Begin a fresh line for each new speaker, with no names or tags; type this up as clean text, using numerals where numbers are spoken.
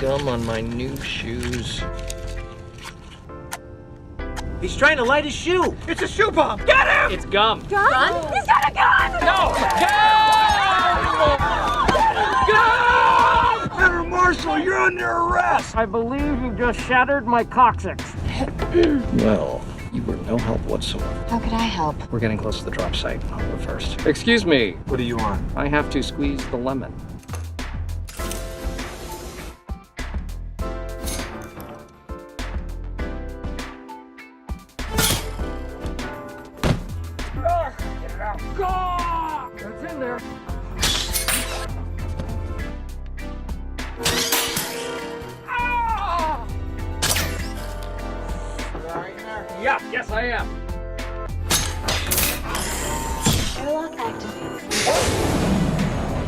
gum on my new shoes.
He's trying to light his shoe. It's a shoe bomb. Get him!
It's gum.
Gun? He's got a gun!
No! Gum!
Federal Marshal, you're under arrest.
I believe you just shattered my coccyx. Well, you were no help whatsoever.
How could I help?
We're getting close to the drop site. I'll go first. Excuse me.
What do you want?
I have to squeeze the lemon. Get it out. Go! It's in there. Ah!
Right here.
Yeah, yes I am.